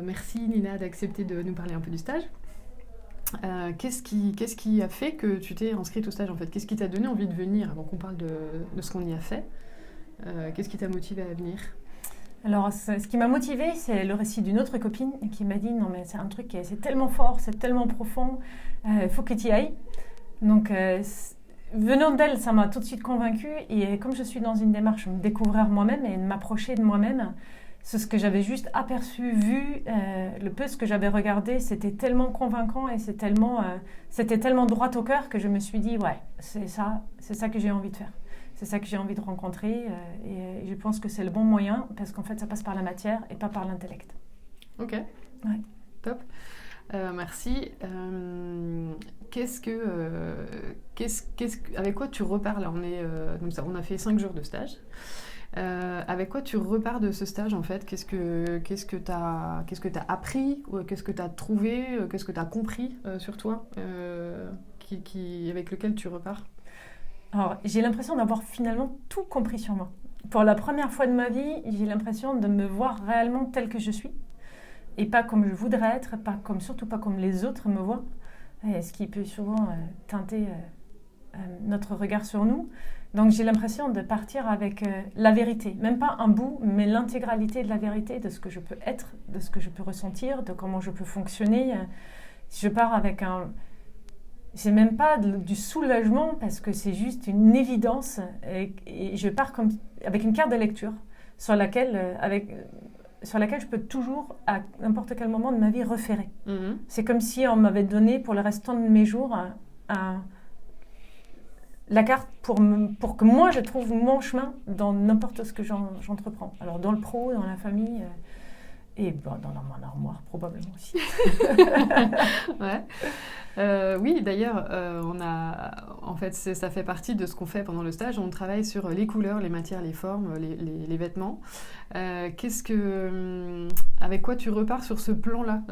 Merci Nina d'accepter de nous parler un peu du stage. Qu'est-ce qui a fait que tu t'es inscrite au stage en fait? Qu'est-ce qui t'a donné envie de venir avant qu'on parle de ce qu'on y a fait? Qu'est-ce qui t'a motivé à venir? Alors, ce qui m'a motivée, c'est le récit d'une autre copine qui m'a dit « Non, mais c'est un truc, c'est tellement fort, c'est tellement profond, il faut que tu y ailles. » Donc, venant d'elle, ça m'a tout de suite convaincue. Et comme je suis dans une démarche de me découvrir moi-même et de m'approcher de moi-même, c'est ce que j'avais juste aperçu, vu, le peu ce que j'avais regardé, c'était tellement convaincant et c'était tellement droit au cœur que je me suis dit « Ouais, c'est ça que j'ai envie de faire. » C'est ça que j'ai envie de rencontrer et je pense que c'est le bon moyen parce qu'en fait, ça passe par la matière et pas par l'intellect. Ok, Ouais. top. Merci. Avec quoi tu repars là? On a fait 5 jours de stage. Avec quoi tu repars de ce stage en fait? Qu'est-ce que t'as appris? Qu'est-ce que t'as trouvé? Qu'est-ce que t'as compris sur toi avec lequel tu repars? Alors, j'ai l'impression d'avoir finalement tout compris sur moi. Pour la première fois de ma vie, j'ai l'impression de me voir réellement telle que je suis et pas comme je voudrais être, surtout pas comme les autres me voient, et ce qui peut souvent teinter notre regard sur nous. Donc j'ai l'impression de partir avec la vérité, même pas un bout, mais l'intégralité de la vérité, de ce que je peux être, de ce que je peux ressentir, de comment je peux fonctionner. Je pars avec c'est même pas du soulagement parce que c'est juste une évidence et je pars avec une carte de lecture sur laquelle je peux toujours, à n'importe quel moment de ma vie, référer. Mm-hmm. C'est comme si on m'avait donné pour le restant de mes jours la carte pour que moi je trouve mon chemin dans n'importe ce que j'entreprends. Alors dans le pro, dans la famille et dans mon armoire probablement aussi. Ouais. Oui, d'ailleurs, en fait, ça fait partie de ce qu'on fait pendant le stage. On travaille sur les couleurs, les matières, les formes, les vêtements. Avec quoi tu repars sur ce plan-là,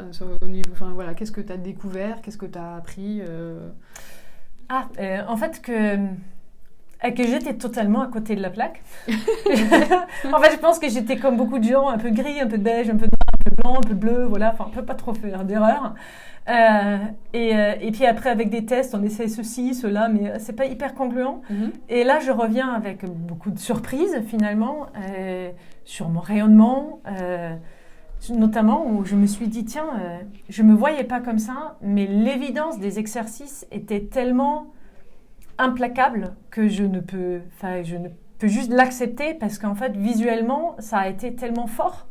qu'est-ce que tu as découvert, qu'est-ce que tu as appris en fait que j'étais totalement à côté de la plaque. En fait, je pense que j'étais comme beaucoup de gens, un peu gris, un peu beige, un peu noir, un peu blanc, un peu bleu, voilà. Enfin, on peut pas trop faire d'erreur. Et puis après, avec des tests, on essaie ceci, cela, mais c'est pas hyper concluant. Mm-hmm. Et là, je reviens avec beaucoup de surprises, finalement, sur mon rayonnement, notamment où je me suis dit, tiens, je me voyais pas comme ça, mais l'évidence des exercices était tellement implacable que je ne peux juste l'accepter parce qu'en fait, visuellement, ça a été tellement fort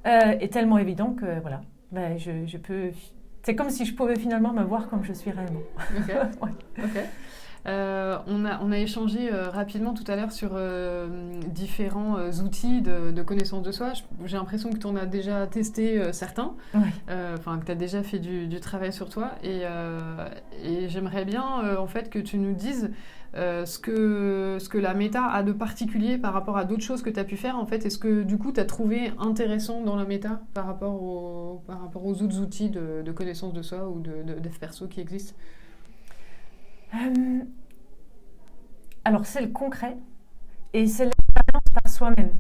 et tellement évident que voilà, je peux... C'est comme si je pouvais finalement me voir comme je suis réellement. Ok. Ouais. Okay. On a échangé rapidement tout à l'heure sur différents outils de connaissance de soi. J'ai l'impression que tu en as déjà testé certains, oui. Que tu as déjà fait du travail sur toi. Et j'aimerais bien en fait que tu nous dises ce que la méta a de particulier par rapport à d'autres choses que tu as pu faire. En fait, est-ce que du coup tu as trouvé intéressant dans la méta par rapport aux autres outils de connaissance de soi ou de dev perso qui existent? Alors, c'est le concret et c'est l'expérience par soi-même.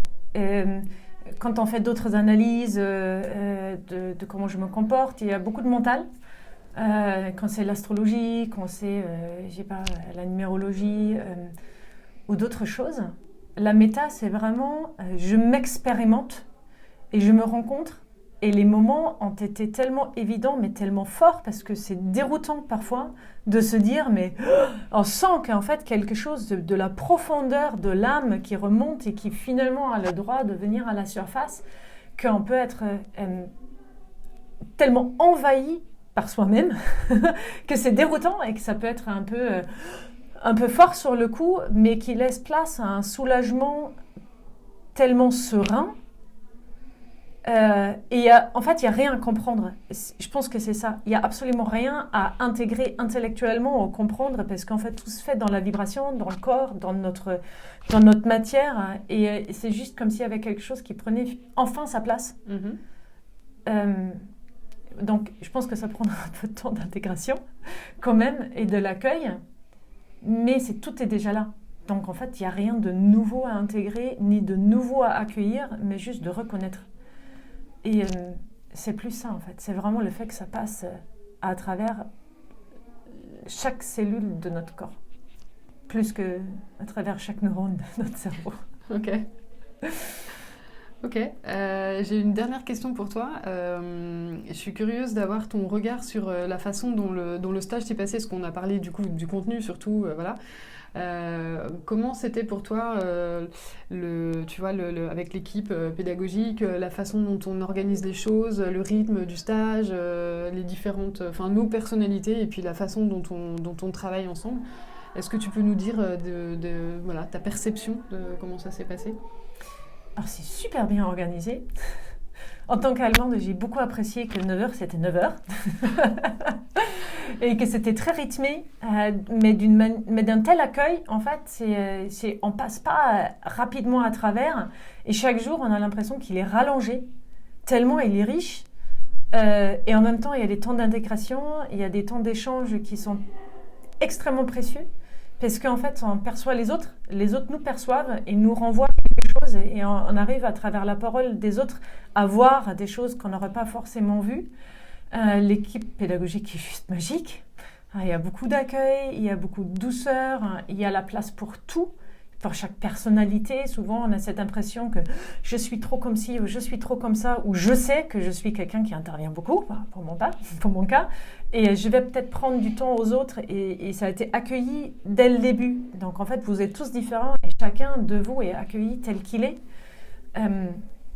Quand on fait d'autres analyses de comment je me comporte, il y a beaucoup de mental. Quand c'est l'astrologie, quand c'est la numérologie ou d'autres choses. La méta, c'est vraiment je m'expérimente et je me rencontre. Et les moments ont été tellement évidents, mais tellement forts, parce que c'est déroutant parfois de se dire, mais on sent qu'en fait quelque chose de la profondeur de l'âme qui remonte et qui finalement a le droit de venir à la surface, qu'on peut être tellement envahi par soi-même que c'est déroutant et que ça peut être un peu fort sur le coup, mais qui laisse place à un soulagement tellement serein. Et en fait, il n'y a rien à comprendre. Je pense que c'est ça. Il n'y a absolument rien à intégrer intellectuellement ou comprendre parce qu'en fait, tout se fait dans la vibration, dans le corps, dans notre matière. Et c'est juste comme s'il y avait quelque chose qui prenait enfin sa place. Mm-hmm. Donc, je pense que ça prendra un peu de temps d'intégration quand même et de l'accueil. Mais tout est déjà là. Donc, en fait, il n'y a rien de nouveau à intégrer ni de nouveau à accueillir, mais juste de reconnaître. Et c'est plus ça en fait. C'est vraiment le fait que ça passe à travers chaque cellule de notre corps, plus que à travers chaque neurone de notre cerveau. Ok. Ok. J'ai une dernière question pour toi. Je suis curieuse d'avoir ton regard sur la façon dont le stage s'est passé, parce qu'on a parlé du coup du contenu surtout, voilà. Comment c'était pour toi, tu vois, avec l'équipe pédagogique, la façon dont on organise les choses, le rythme du stage, les différentes, enfin nos personnalités et puis la façon dont on travaille ensemble. Est-ce que tu peux nous dire voilà, ta perception de comment ça s'est passé? Alors c'est super bien organisé. En tant qu'Allemande, j'ai beaucoup apprécié que 9h c'était 9h. Et que c'était très rythmé, mais d'un tel accueil, en fait, on passe pas rapidement à travers. Et chaque jour, on a l'impression qu'il est rallongé, tellement il est riche. Et en même temps, il y a des temps d'intégration, il y a des temps d'échange qui sont extrêmement précieux. Parce qu'en fait, on perçoit les autres nous perçoivent et nous renvoient quelque chose. Et on arrive à travers la parole des autres à voir des choses qu'on n'aurait pas forcément vues. L'équipe pédagogique est juste magique. Il y a beaucoup d'accueil, il y a beaucoup de douceur, il y a la place pour tout, pour chaque personnalité. Souvent, on a cette impression que je suis trop comme ci ou je suis trop comme ça, ou je sais que je suis quelqu'un qui intervient beaucoup, pour mon cas, et je vais peut-être prendre du temps aux autres, et ça a été accueilli dès le début. Donc en fait, vous êtes tous différents et chacun de vous est accueilli tel qu'il est.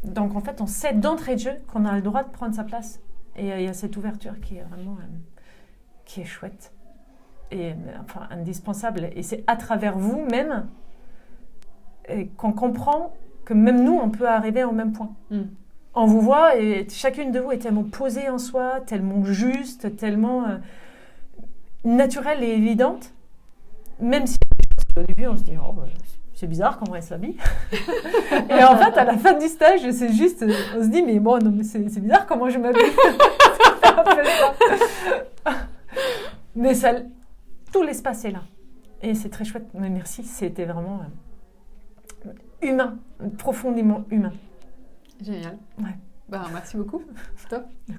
Donc en fait, on sait d'entrée de jeu qu'on a le droit de prendre sa place. Et il y a cette ouverture qui est vraiment qui est chouette et enfin indispensable. Et c'est à travers vous-même qu'on comprend que même nous, on peut arriver au même point. On vous voit et chacune de vous est tellement posée en soi, tellement juste, tellement naturelle et évidente. Même si au début, on se dit « Oh, c'est bizarre comment elle s'habille. » Et en fait, à la fin du stage, c'est juste, on se dit « Mais bon, non, mais c'est bizarre comment je m'habille. » Mais ça, tout l'espace est là. Et c'est très chouette. Mais merci, c'était vraiment humain, profondément humain. Génial. Ouais. Merci beaucoup. Top.